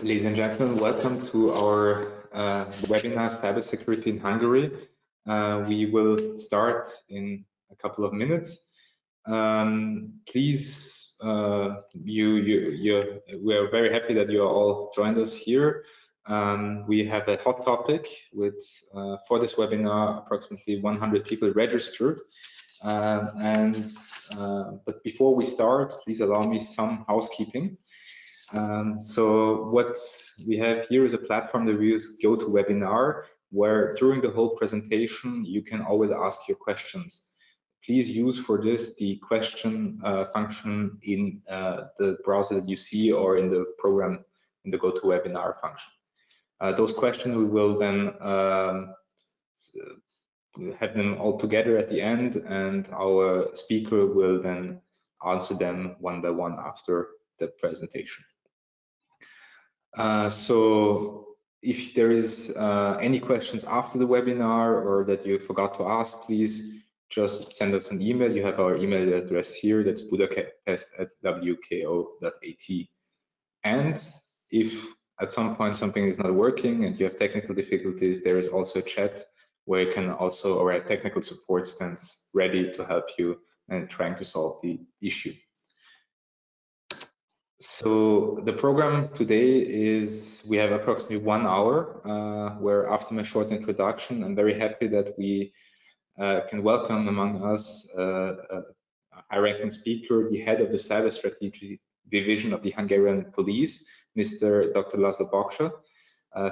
Ladies and gentlemen, welcome to our webinar, Cybersecurity in Hungary. We will start in a couple of minutes. Please, we are very happy that you are all joined us here. We have a hot topic with, for this webinar, approximately 100 people registered. But before we start, please allow me some housekeeping. So what we have here is a platform that we use, GoToWebinar, where during the whole presentation you can always ask your questions. Please use for this the question function in the browser that you see, or in the program in the GoToWebinar function. Those questions we will then have them all together at the end, and our speaker will then answer them one by one after the presentation. So if there is any questions after the webinar or that you forgot to ask, please just send us an email. You have our email address here. That's budapest@wko.at. And if at some point something is not working and you have technical difficulties, there is also a chat where you can also, or a technical support stands ready to help you and trying to solve the issue. So the program today is, we have approximately 1 hour, where after my short introduction, I'm very happy that we can welcome among us a high-ranking speaker, the head of the Cyberstrategy Division of the Hungarian Police, Mr. Dr. László Baksa.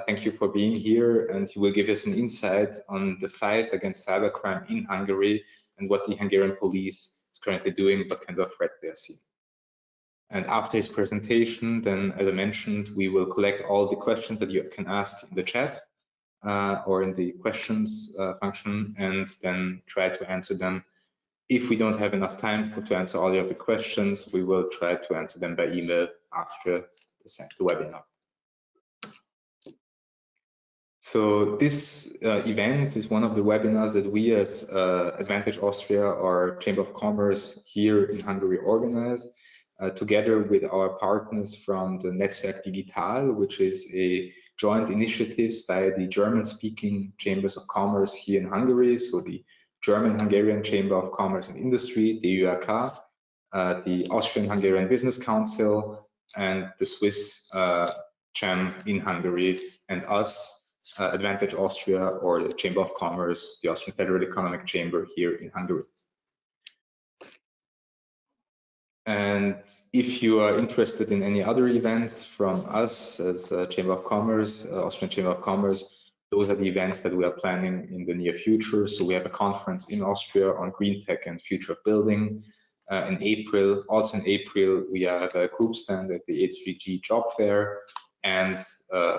Thank you for being here, and he will give us an insight on the fight against cybercrime in Hungary and what the Hungarian police is currently doing, what kind of threat they are seeing. And after his presentation, then, as I mentioned, we will collect all the questions that you can ask in the chat or in the questions function, and then try to answer them. If we don't have enough time to answer all of the questions, we will try to answer them by email after the webinar. So this event is one of the webinars that we as Advantage Austria, or Chamber of Commerce here in Hungary, organize. Together with our partners from the Netzwerk Digital, which is a joint initiative by the German-speaking chambers of commerce here in Hungary, so the German-Hungarian Chamber of Commerce and Industry, the ÖAK, the Austrian-Hungarian Business Council, and the Swiss CHAM in Hungary, and us, Advantage Austria, or the Chamber of Commerce, the Austrian Federal Economic Chamber here in Hungary. And if you are interested in any other events from us as Chamber of Commerce, Austrian Chamber of Commerce, those are the events that we are planning in the near future. So we have a conference in Austria on green tech and future of building in April. Also in April, we have a group stand at the HVG job fair, and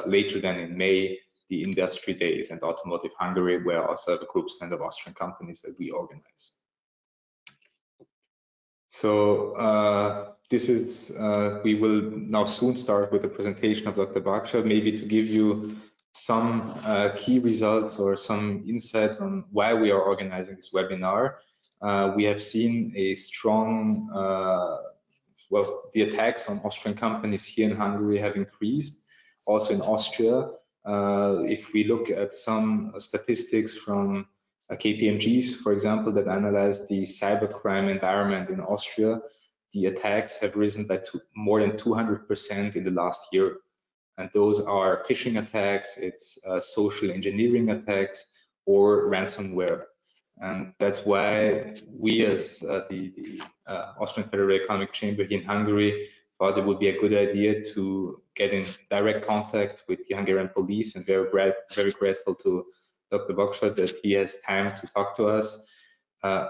later then in May, the Industry Days and Automotive Hungary, where also have a group stand of Austrian companies that we organize. So this is, we will now soon start with the presentation of Dr. Baksa, maybe to give you some key results or some insights on why we are organizing this webinar. We have seen a strong, well, the attacks on Austrian companies here in Hungary have increased, also in Austria. If we look at some statistics from KPMG's, for example, that analyzed the cybercrime environment in Austria, the attacks have risen by more than 200% in the last year. And those are phishing attacks, it's social engineering attacks, or ransomware. And that's why we, as the Austrian Federal Economic Chamber here in Hungary, thought it would be a good idea to get in direct contact with the Hungarian police, and very grateful to Dr. Baksa that he has time to talk to us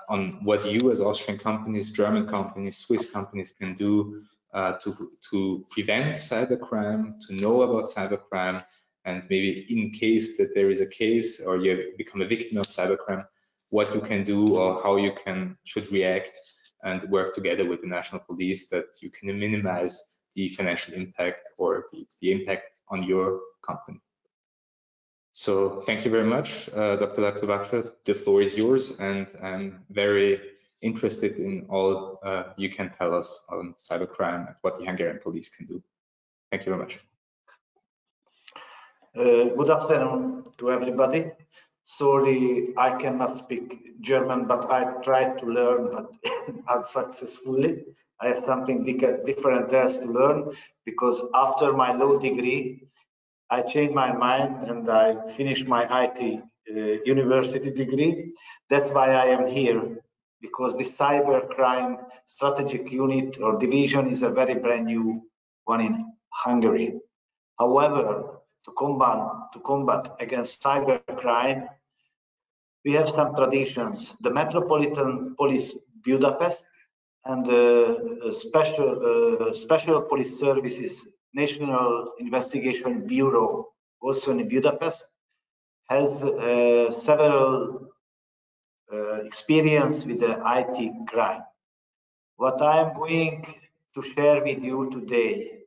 on what you as Austrian companies, German companies, Swiss companies can do to prevent cybercrime, to know about cybercrime, and maybe in case that there is a case or you become a victim of cybercrime, what you can do or how you should react and work together with the national police that you can minimize the financial impact or the impact on your company. So thank you very much, Dr. Baksa. The floor is yours, and I'm very interested in all you can tell us on cybercrime and what the Hungarian police can do. Thank you very much. Good afternoon to everybody. Sorry, I cannot speak German, but I tried to learn, but unsuccessfully. I have something different else to learn, because after my law degree, I changed my mind and I finished my IT university degree. That's why I am here, because the cybercrime strategic unit or division is a very brand new one in Hungary. However, to combat against cybercrime, we have some traditions. The Metropolitan Police Budapest and Special Police Services National Investigation Bureau, also in Budapest, has several experience with the IT crime. What I am going to share with you today,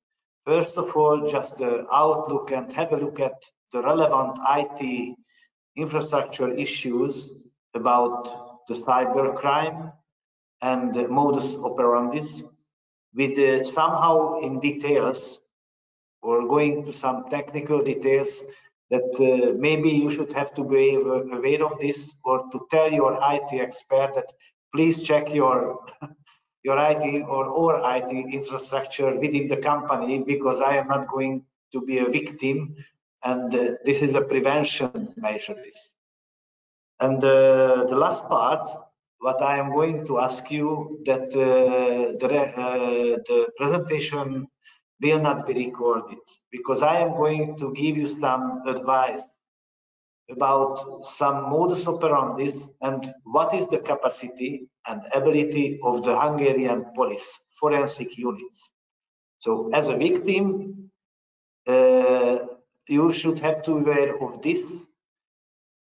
first of all, just the outlook and have a look at the relevant IT infrastructure issues about the cybercrime and the modus operandi, with somehow in details, or going to some technical details that maybe you should have to be aware of this, or to tell your IT expert that please check your IT or IT infrastructure within the company, because I am not going to be a victim, and this is a prevention measure. And the last part, what I am going to ask you, that the presentation will not be recorded, because I am going to give you some advice about some modus operandi and what is the capacity and ability of the Hungarian police forensic units. So as a victim, you should have to be aware of this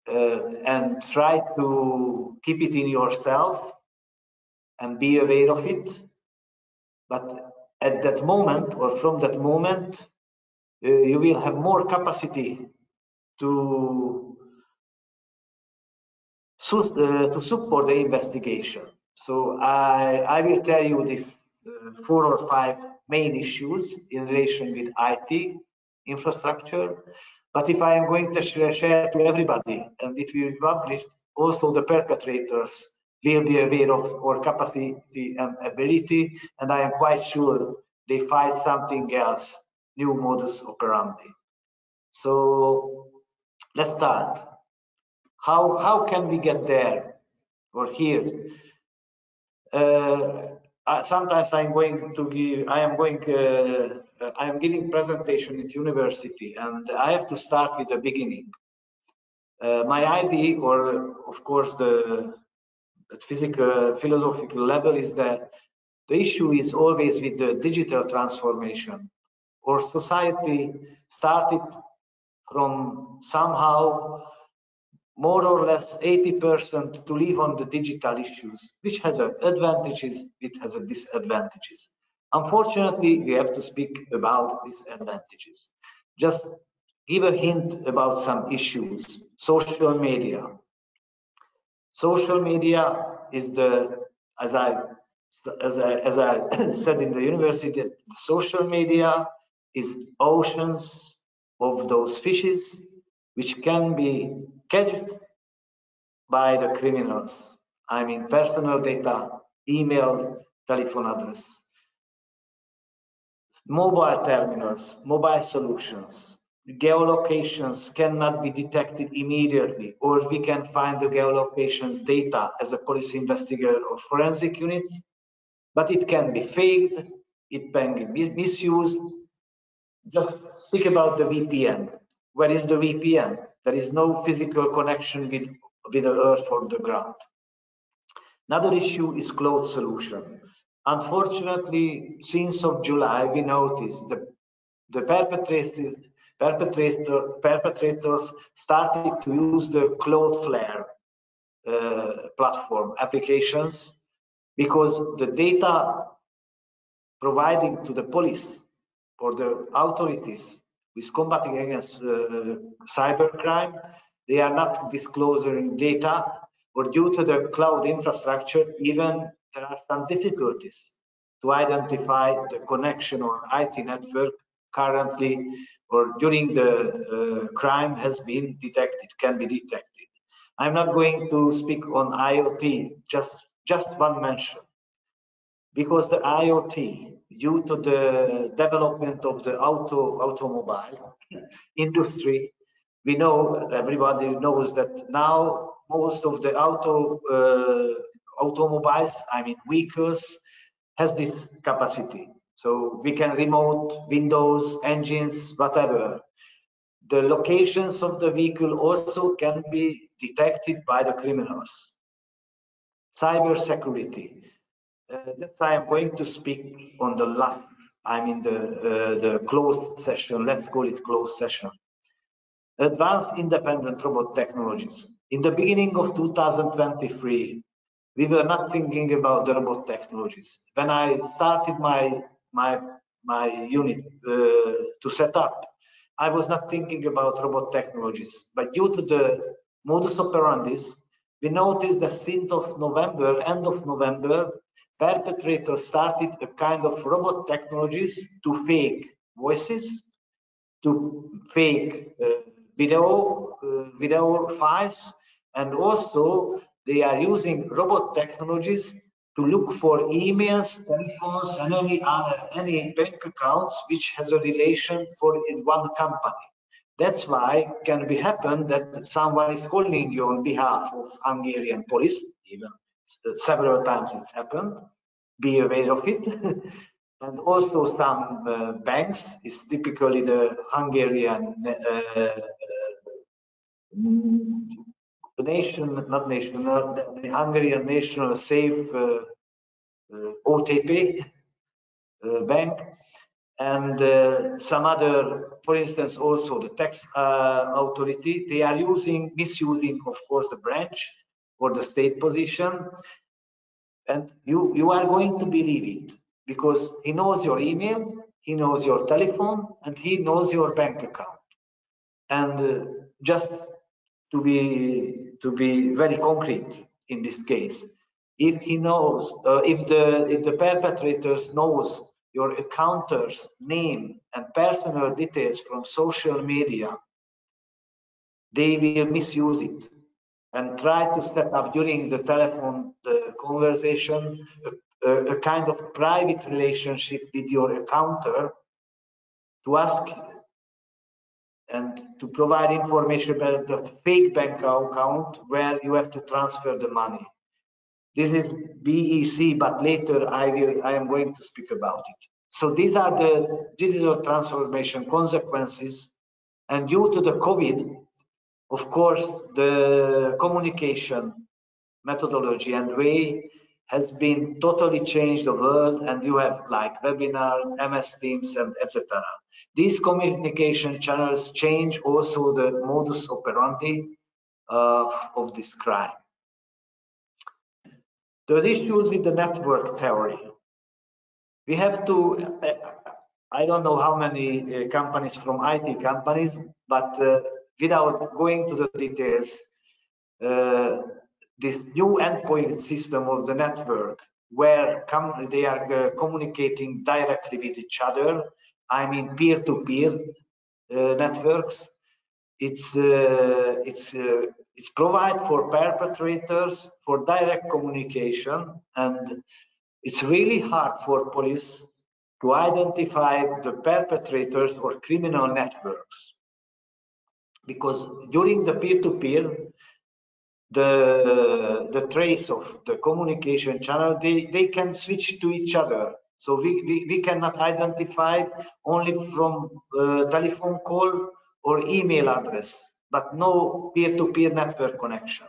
and try to keep it in yourself and be aware of it. But at that moment, or from that moment, you will have more capacity to support the investigation. So I will tell you these 4 or 5 main issues in relation with IT infrastructure. But if I am going to share to everybody, and it will be published, also the perpetrators will be aware of our capacity and ability, and I am quite sure they find something else, new modus operandi. So let's start. How can we get there or here? Sometimes I am giving presentation at university, and I have to start with the beginning. My idea, or of course the philosophical level, is that the issue is always with the digital transformation. Our society started from somehow more or less 80% to live on the digital issues, which has advantages, it has disadvantages. Unfortunately, we have to speak about these advantages. Just give a hint about some issues. Social media. Social media is as I said in the university, social media is oceans of those fishes which can be catched by the criminals. I mean, personal data, email, telephone address, mobile terminals, mobile solutions. Geolocations cannot be detected immediately, or we can find the geolocations data as a police investigator or forensic units, but it can be faked, it can be misused. Just speak about the VPN. Where is the VPN? There is no physical connection with the earth or the ground. Another issue is cloud solution. Unfortunately, since of July, we noticed the perpetrators started to use the Cloudflare platform applications, because the data providing to the police or the authorities with combating against cybercrime, they are not disclosing data, or due to the cloud infrastructure, even there are some difficulties to identify the connection or IT network currently or during the crime has been detected, can be detected. I'm not going to speak on IoT, just one mention. Because the IoT, due to the development of the automobile industry, we know, everybody knows that now most of the automobiles, I mean vehicles, has this capacity. So we can remote windows, engines, whatever. The locations of the vehicle also can be detected by the criminals. Cybersecurity. That's why I'm going to speak on the last, I mean the closed session, let's call it closed session. Advanced independent robot technologies. In the beginning of 2023, we were not thinking about the robot technologies. When I started my unit to set up, I was not thinking about robot technologies, but due to the modus operandis, we noticed that since of November, end of November, perpetrators started a kind of robot technologies to fake voices, to fake video files, and also they are using robot technologies to look for emails, telephones, and any bank accounts which has a relation in one company. That's why it can be happen that someone is calling you on behalf of Hungarian police, even several times it's happened. Be aware of it. And also some banks is typically the Hungarian the Hungarian National Safe OTP bank, and some other, for instance, also the tax authority. They are misusing, of course, the branch or the state position, and you are going to believe it because he knows your email, he knows your telephone, and he knows your bank account. And just to be very concrete in this case, if he knows, if the perpetrators knows your accountor's name and personal details from social media, they will misuse it and try to set up during the telephone conversation a kind of private relationship with your accountor to ask and to provide information about the fake bank account where you have to transfer the money. This is BEC, but later I am going to speak about it. So these are the digital transformation consequences, and due to the COVID, of course, the communication methodology and way has been totally changed the world, and you have like webinar, MS Teams, and etc. These communication channels change also the modus operandi of this crime. The issues with the network theory. We have to, I don't know how many companies from IT companies, but without going to the details, this new endpoint system of the network where they are communicating directly with each other, I mean peer-to-peer networks, it's provide for perpetrators for direct communication, and it's really hard for police to identify the perpetrators or criminal networks, because during the peer-to-peer, the trace of the communication channel, they can switch to each other. So we cannot identify only from telephone call or email address, but no peer-to-peer network connection.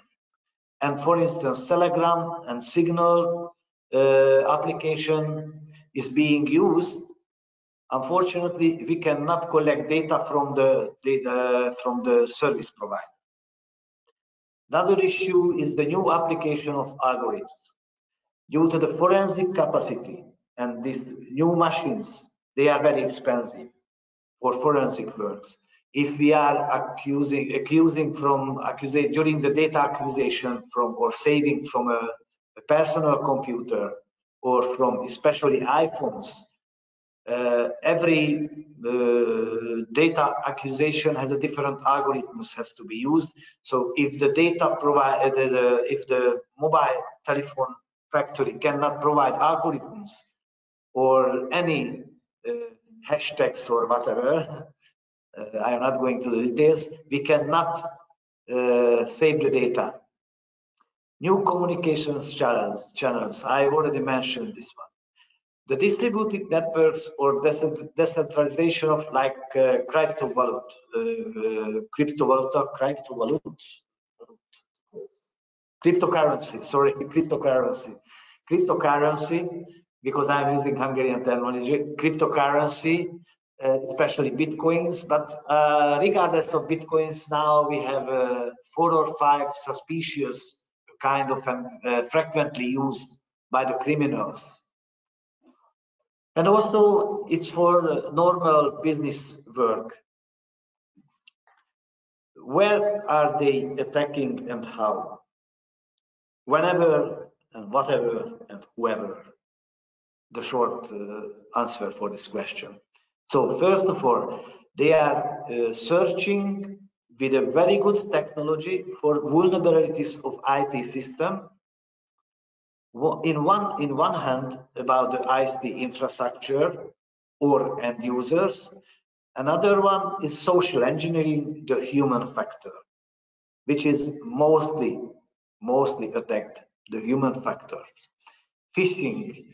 And for instance, Telegram and Signal application is being used. Unfortunately, we cannot collect data from the service provider. Another issue is the new application of algorithms. Due to the forensic capacity and these new machines, they are very expensive for forensic works. If we are accusing during the data acquisition from or saving from a personal computer or from especially iPhones, Every data accusation has a different algorithms has to be used. So if the data provided, if the mobile telephone factory cannot provide algorithms or any hashtags or whatever, I am not going to the details, we cannot save the data. New communications channels, I already mentioned this one. The distributed networks or decentralization of like cryptocurrency. Sorry, cryptocurrency, because I'm using Hungarian terminology. Cryptocurrency, especially bitcoins. But regardless of bitcoins, now we have 4 or 5 suspicious kind of frequently used by the criminals. And also it's for normal business work. Where are they attacking and how? Whenever and whatever and whoever. The short answer for this question. So first of all, they are searching with a very good technology for vulnerabilities of IT system. In one hand about the IT infrastructure or end users. Another one is social engineering, the human factor, which is mostly attacked, the human factor. Phishing.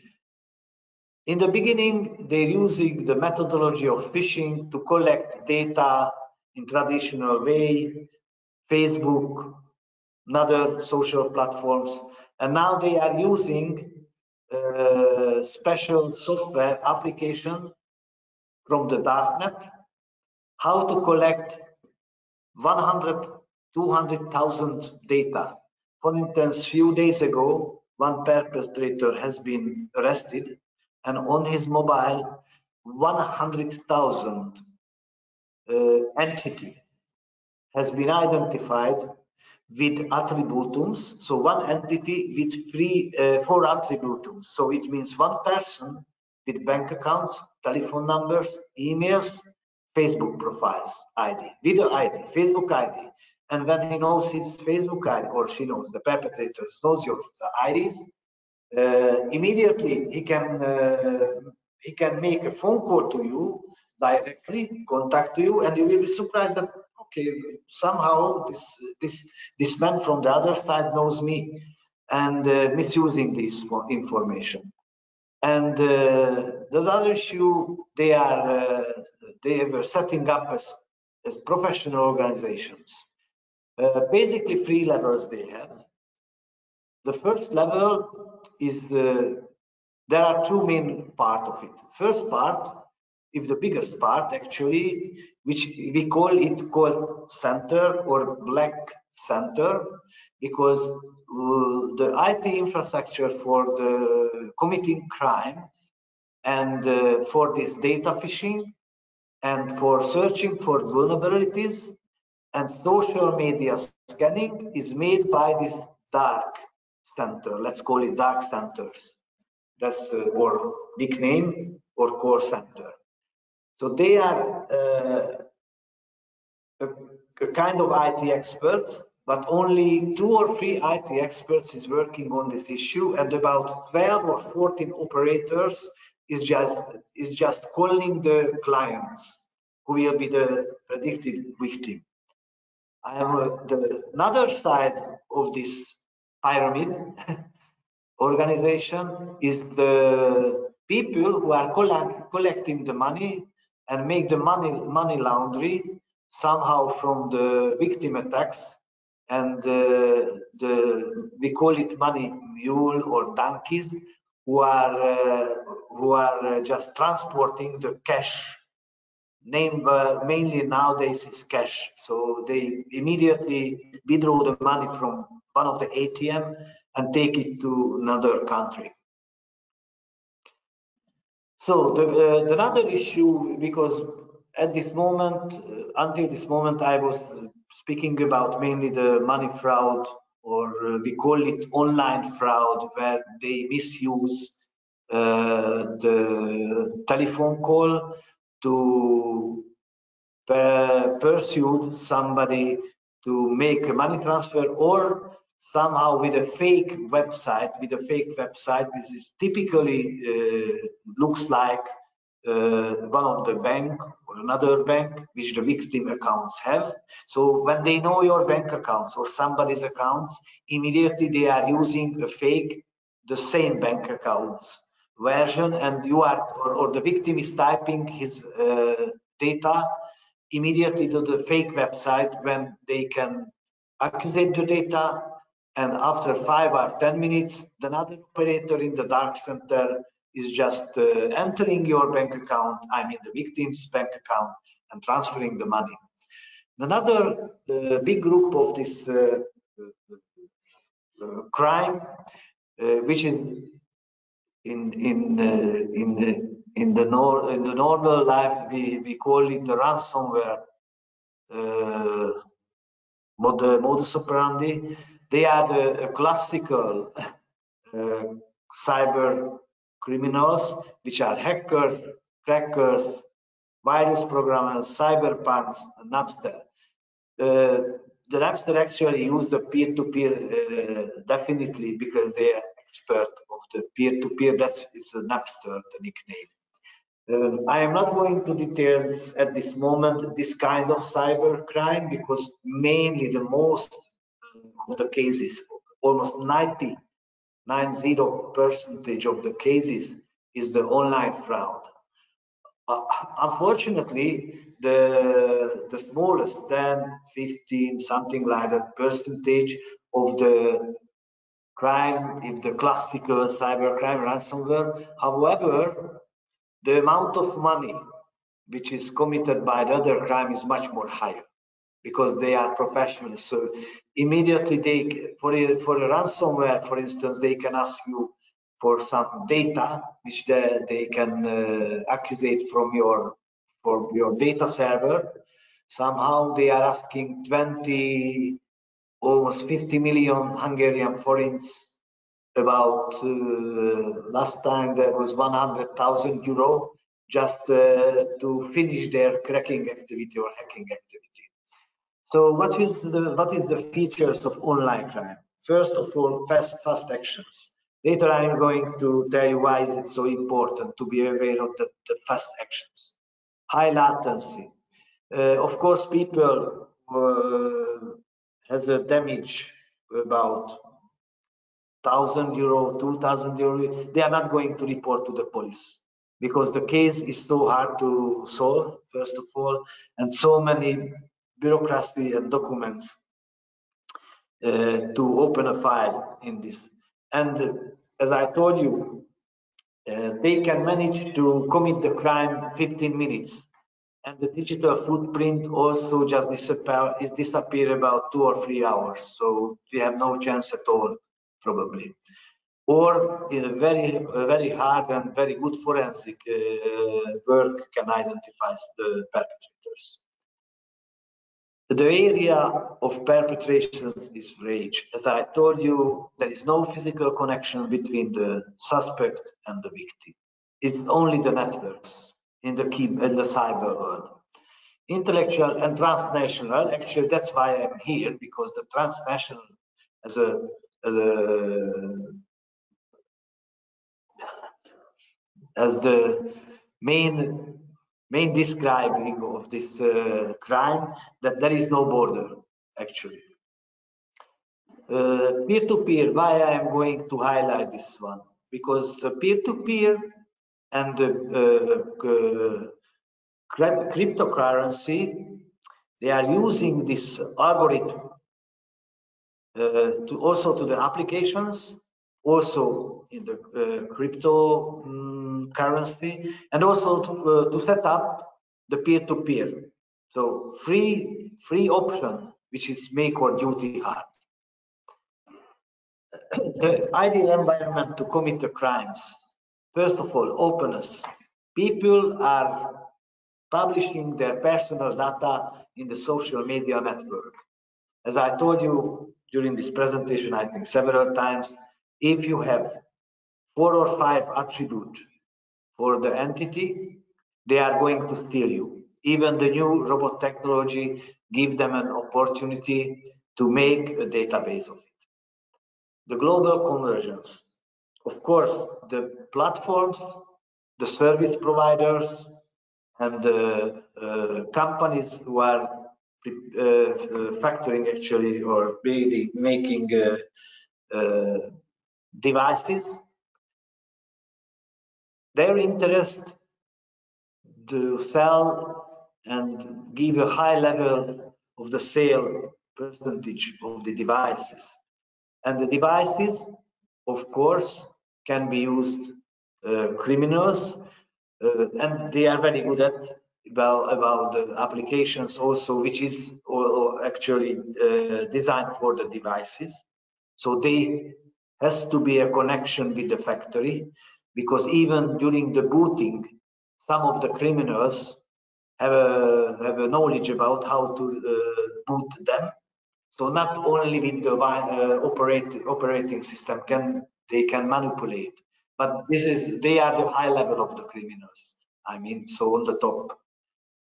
In the beginning, they're using the methodology of phishing to collect data in traditional way, Facebook, and other social platforms. And now they are using special software application from the darknet, how to collect 100, 200,000 data. For instance, few days ago, one perpetrator has been arrested, and on his mobile, 100,000 entity has been identified with attributums. So one entity with 4 attributums. So it means one person with bank accounts, telephone numbers, emails, Facebook profiles, ID, video ID, Facebook ID. And when he knows his Facebook ID, or she knows, the perpetrator knows your IDs, immediately he can make a phone call to you directly, contact you, and you will be surprised that okay, somehow this man from the other side knows me, and misusing this information. And the other issue, they were setting up as professional organizations. Basically 3 levels they have. The first level is there are 2 main parts of it. First part is the biggest part actually, which we call it call center or black center, because the IT infrastructure for the committing crime and for this data phishing and for searching for vulnerabilities and social media scanning is made by this dark center. Let's call it dark centers. That's or nickname or core center. So they are a kind of IT experts, but only 2 or 3 IT experts is working on this issue, and about 12 or 14 operators is just calling the clients who will be the predicted victim. Another side of this pyramid organization is the people who are collecting the money and make the money laundry somehow from the victim attacks, and we call it money mule or donkeys, who are just transporting the cash. Mainly nowadays is cash, so they immediately withdraw the money from one of the ATM and take it to another country. So the other issue, because at this moment, until this moment, I was speaking about mainly the money fraud, or we call it online fraud, where they misuse the telephone call to pursue somebody to make a money transfer, or somehow with a fake website, which is typically looks like one of the bank or another bank which the victim accounts have. So when they know your bank accounts or somebody's accounts, immediately they are using a fake, the same bank accounts version, and you are, or the victim is typing his data immediately to the fake website when they can accumulate the data, and after 5 or 10 minutes, another operator in the dark center is just entering your bank account, I mean the victim's bank account, and transferring the money. Another big group of this crime, which is in the normal life, we call it the ransomware modus operandi. They are the classical cyber criminals, which are hackers, crackers, virus programmers, cyberpunks, and Napster. The Napster actually use the peer-to-peer definitely, because they are expert of the peer-to-peer. That's it's a Napster, the nickname. I am not going to detail at this moment this kind of cyber crime, because mainly the most of the cases, almost 90% of the cases, is the online fraud. Unfortunately, the smallest, 10, 15, something like that percentage of the crime is the classical cybercrime, ransomware. However, the amount of money which is committed by the other crime is much more higher, because they are professionals. So immediately they, for a ransomware, for instance, they can ask you for some data which they can accusate from your data server. Somehow they are asking 20, almost 50 million Hungarian forints. About last time there was 100,000 euro just to finish their cracking activity or hacking activity. So what is the features of online crime? First of all, fast actions. Later I am going to tell you why it's so important to be aware of the fast actions. High latency. Of course, people has a damage about 1,000 euro, 2,000 euro. They are not going to report to the police, because the case is so hard to solve, first of all, and so many bureaucracy and documents to open a file in this. And as I told you, they can manage to commit the crime 15 minutes, and the digital footprint also just disappear about 2 or 3 hours. So they have no chance at all, probably. Or in a very hard and very good forensic work can identify the perpetrators. The area of perpetration is rage. As I told you, there is no physical connection between the suspect and the victim. It's only the networks in the cyber world. Intellectual and transnational, actually that's why I'm here, because the transnational as the main describing of this crime, that there is no border actually. Peer-to-peer, why I am going to highlight this one? Because the peer-to-peer and the cryptocurrency, they are using this algorithm to the applications, also in the crypto currency, and also to set up the peer-to-peer. So free option, which is make or duty hard. The ideal environment to commit the crimes. First of all, openness. People are publishing their personal data in the social media network. As I told you during this presentation, I think several times, if you have 4 or 5 attributes for the entity, they are going to steal you. Even the new robot technology gives them an opportunity to make a database of it. The global convergence. Of course, the platforms, the service providers, and the companies who are factoring actually or making devices, their interest to sell and give a high level of the sale percentage of the devices. And the devices, of course, can be used criminals, and they are very good at about the applications also, which is actually designed for the devices. So they has to be a connection with the factory, because even during the booting, some of the criminals have a knowledge about how to boot them. So not only with the operating system they can manipulate, but they are the high level of the criminals. I mean, so on the top.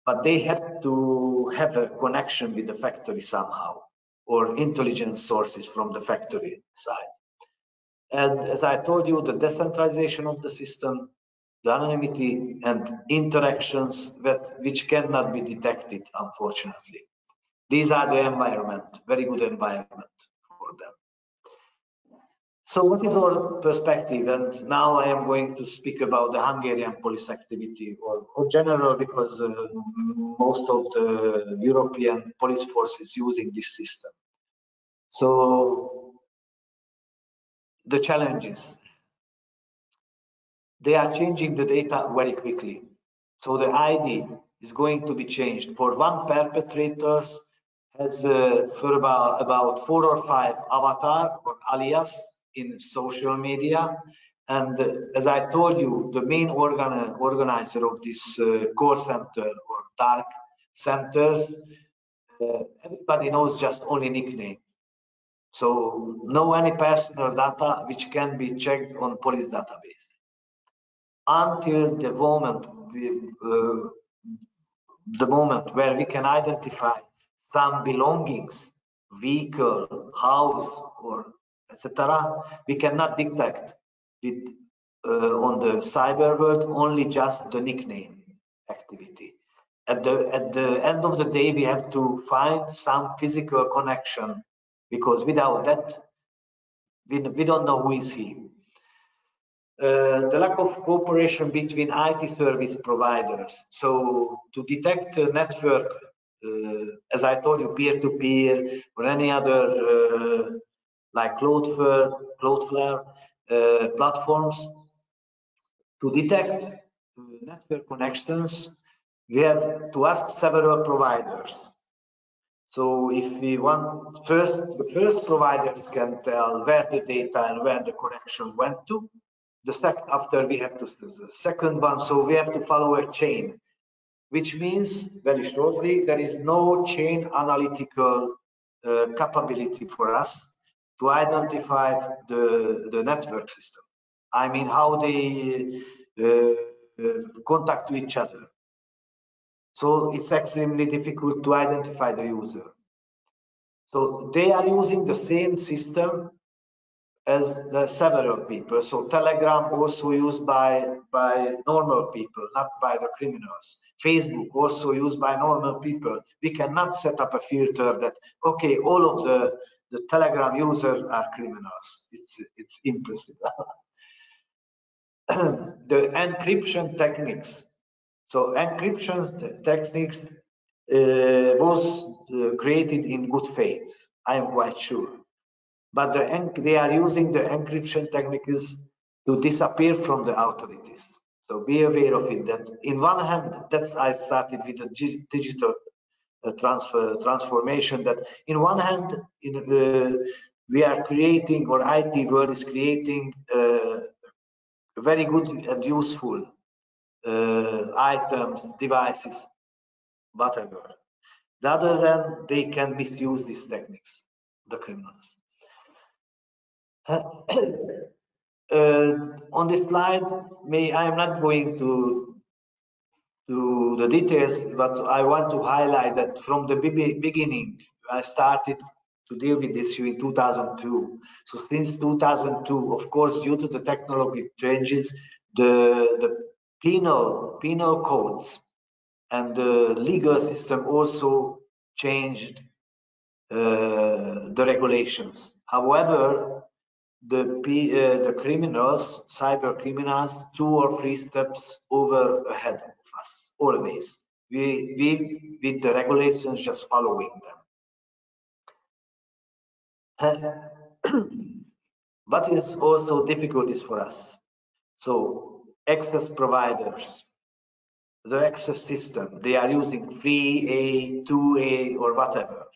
But they have to have a connection with the factory somehow, or intelligence sources from the factory side. And as I told you, the decentralization of the system, the anonymity and interactions which cannot be detected, unfortunately. These are the environment, very good environment for them. So what is our perspective? And now I am going to speak about the Hungarian police activity, or general, because most of the European police force is using this system. So the challenges, they are changing the data very quickly. So the ID is going to be changed. For one perpetrator has for about 4 or 5 avatar or alias in social media. And as I told you, the main organizer of this call center or dark centers, everybody knows just only nickname. So no any personal data which can be checked on police database. Until the moment where we can identify some belongings, vehicle, house, or etc., we cannot detect it on the cyber world, only just the nickname activity. At the end of the day, we have to find some physical connection, because without that, we don't know who is he. The lack of cooperation between IT service providers. So to detect a network, as I told you, peer-to-peer or any other like Cloudflare platforms, to detect network connections, we have to ask several providers. So if we want the first providers can tell where the data and where the connection went to. After we have to the second one, so we have to follow a chain, which means very shortly there is no chain analytical capability for us to identify the network system. I mean, how they contact to each other. So it's extremely difficult to identify the user. So they are using the same system as the several people. So Telegram also used by normal people, not by the criminals. Facebook also used by normal people. We cannot set up a filter that, okay, all of the Telegram users are criminals. It's impossible. The encryption techniques. So encryption techniques was created in good faith, I am quite sure. But they are using the encryption techniques to disappear from the authorities. So be aware of it. That in one hand, that I started with the digital transformation. That in one hand, we are creating, or IT world is creating very good and useful items, devices, whatever. The other than they can misuse these techniques, the criminals. On this slide, I am not going to the details, but I want to highlight that from the beginning, I started to deal with this issue in 2002. So since 2002, of course, due to the technology changes, the penal codes and the legal system also changed the regulations. However, the criminals, cyber criminals, 2 or 3 steps ahead of us, always. We with the regulations, just following them. But it's also difficulties for us. So access providers, the access system, they are using 3A, 2A, or whatever.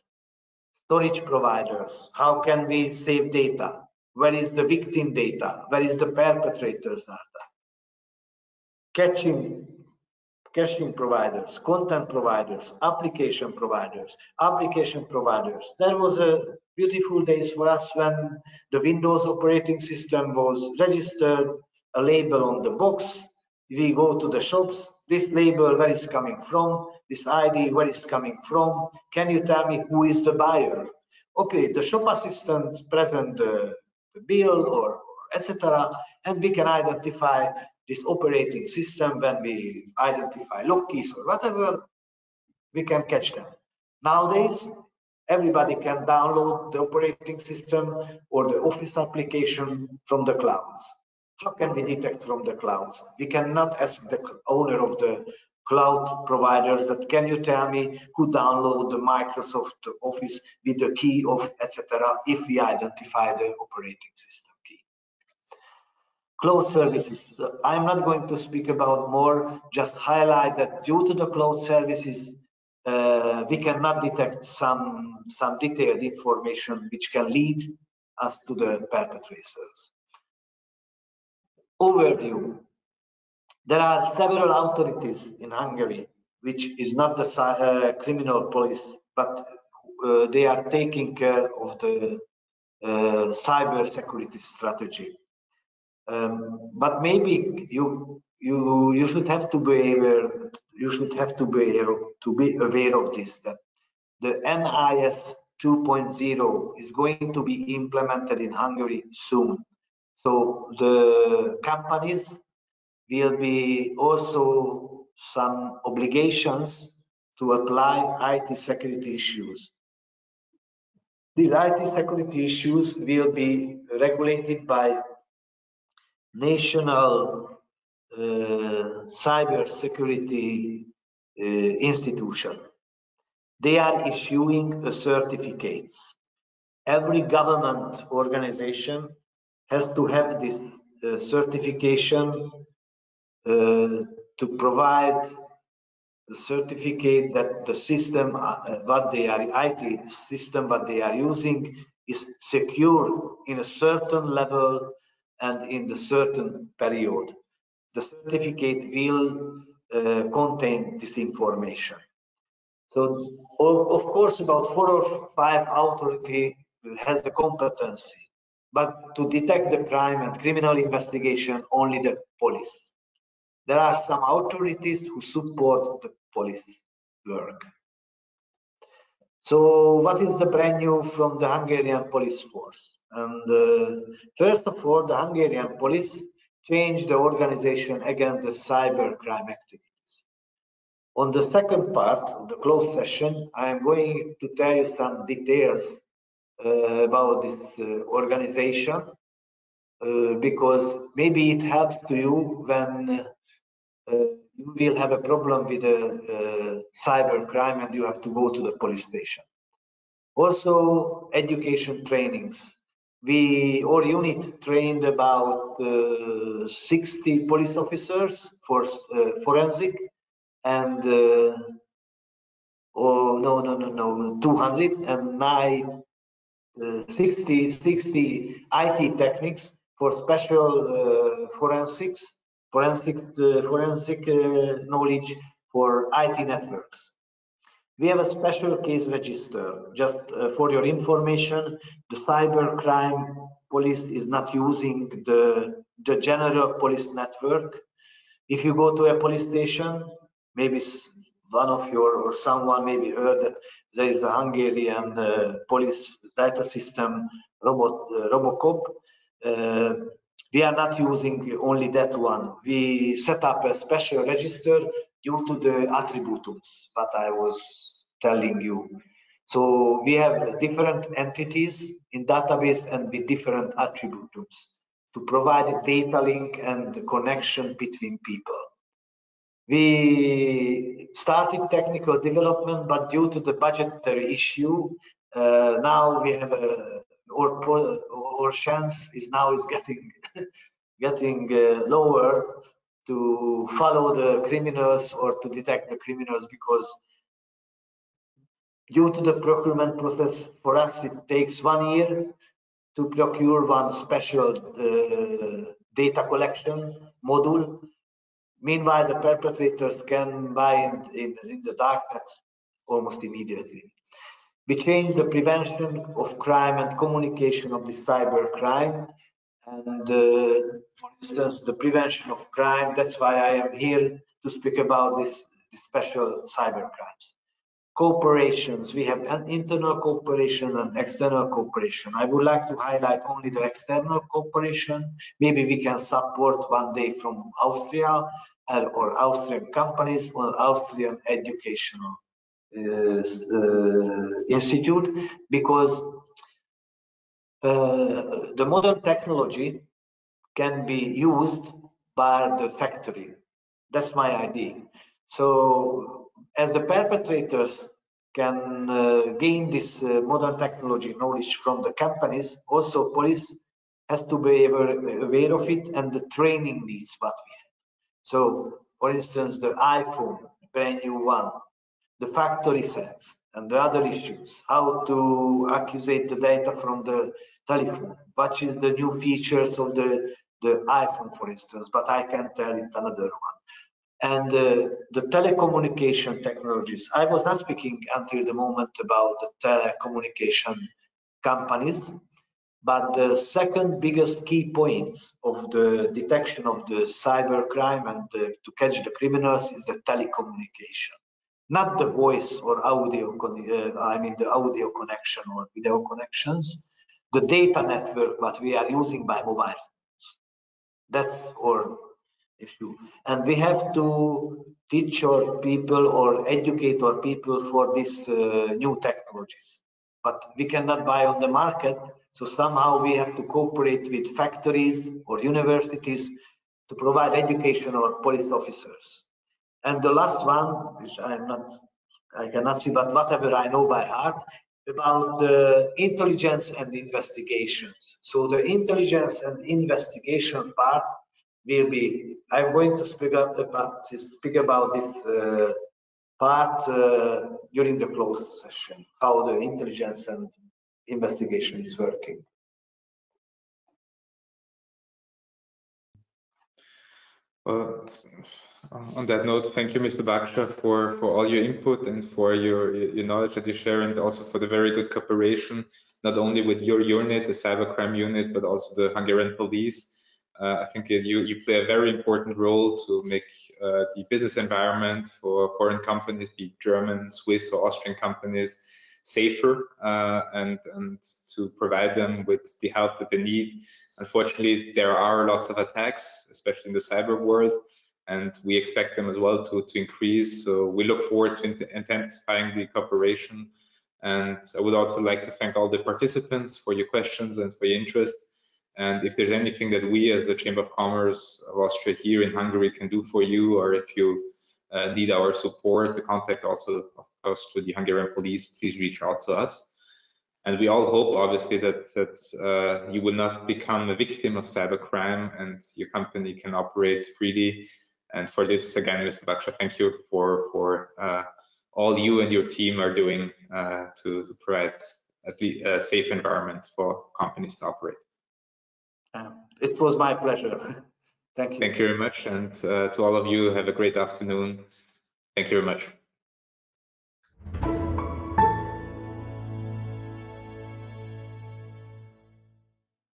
Storage providers, how can we save data? Where is the victim data? Where is the perpetrator's data? Caching providers, content providers, application providers. There was a beautiful days for us when the Windows operating system was registered, a label on the box. We go to the shops, this label, where is coming from? This ID, where is coming from? Can you tell me who is the buyer? Okay, the shop assistant present the bill or etc. And we can identify this operating system. When we identify lock keys or whatever, we can catch them. Nowadays, everybody can download the operating system or the office application from the clouds. How can we detect from the clouds? We cannot ask the owner of the cloud providers that can you tell me who downloaded the Microsoft Office with the key of etc. if we identify the operating system key. Cloud services. I'm not going to speak about more, just highlight that due to the cloud services, we cannot detect some detailed information which can lead us to the perpetrators. Overview. There are several authorities in Hungary, which is not the criminal police, but they are taking care of the cybersecurity strategy. But maybe you should have to be aware. You should have to be aware of this, that the NIS 2.0 is going to be implemented in Hungary soon. So the companies will be also some obligations to apply IT security issues. These IT security issues will be regulated by National Cybersecurity Institution. They are issuing certificates. Every government organization has to have this certification to provide the certificate that the system, IT system, what they are using is secure in a certain level and in the certain period. The certificate will contain this information. So, of course, about 4 or 5 authority has the competency, but to detect the crime and criminal investigation, only the police. There are some authorities who support the police work. So what is the brand new from the Hungarian police force? And first of all, the Hungarian police changed the organization against the cyber crime activities. On the second part of the closed session, I am going to tell you some details about this organization, because maybe it helps to you when you will have a problem with cyber crime and you have to go to the police station. Also, education trainings. Our unit trained about 60 police officers for forensic, and 60 IT techniques for special forensic knowledge for IT networks. We have a special case register. Just for your information, the cyber crime police is not using the general police network. If you go to a police station, maybe one of your or someone maybe heard that there is a Hungarian police data system, Robocop. We are not using only that one. We set up a special register due to the attributums, that I was telling you. So we have different entities in database and with different attributums to provide a data link and the connection between people. We started technical development, but due to the budgetary issue, now we have our chance is getting lower to follow the criminals or to detect the criminals, because due to the procurement process, for us it takes 1 year to procure one special data collection module. Meanwhile, the perpetrators can buy in the darknet almost immediately. We changed the prevention of crime and communication of the cyber crime. And for instance, the prevention of crime, that's why I am here to speak about this special cyber crimes. Cooperations, we have an internal cooperation and external cooperation. I would like to highlight only the external cooperation. Maybe we can support one day from Austria or Austrian companies or Austrian educational institute, because the modern technology can be used by the factory. That's my idea. So as the perpetrators can gain this modern technology knowledge from the companies, also police has to be aware of it, and the training needs what we have. So for instance, the iPhone, brand new one, the factory sets and the other issues, how to accusate the data from the telephone, what is the new features of the iPhone, for instance, but I can tell it another one. And the telecommunication technologies. I was not speaking until the moment about the telecommunication companies, but the second biggest key points of the detection of the cyber crime and to catch the criminals is the telecommunication, not the voice or audio, I mean the audio connection or video connections, the data network that we are using by mobile phones. That's our issue. And we have to teach our people or educate our people for these new technologies. But we cannot buy on the market, so somehow we have to cooperate with factories or universities to provide education or police officers. And the last one, which I cannot see, but whatever I know by heart, about the intelligence and investigations. So the intelligence and investigation part will be, I'm going to speak about this part during the closed session, how the intelligence and investigation is working. On that note, thank you, Mr. Baksa, for all your input and for your knowledge that you share, and also for the very good cooperation, not only with your unit, the cybercrime unit, but also the Hungarian police. I think you play a very important role to make the business environment for foreign companies, be it German, Swiss, or Austrian companies, safer, and to provide them with the help that they need. Unfortunately, there are lots of attacks, especially in the cyber world, and we expect them as well to increase. So we look forward to intensifying the cooperation. And I would also like to thank all the participants for your questions and for your interest. And if there's anything that we as the Chamber of Commerce of Austria here in Hungary can do for you, or if you need our support, the contact also, of course, to the Hungarian police, please reach out to us. And we all hope, obviously, that you will not become a victim of cybercrime and your company can operate freely. And for this, again, Mr. Baksa, thank you for all you and your team are doing to provide a safe environment for companies to operate. It was my pleasure. Thank you. Thank you very much. And to all of you, have a great afternoon. Thank you very much.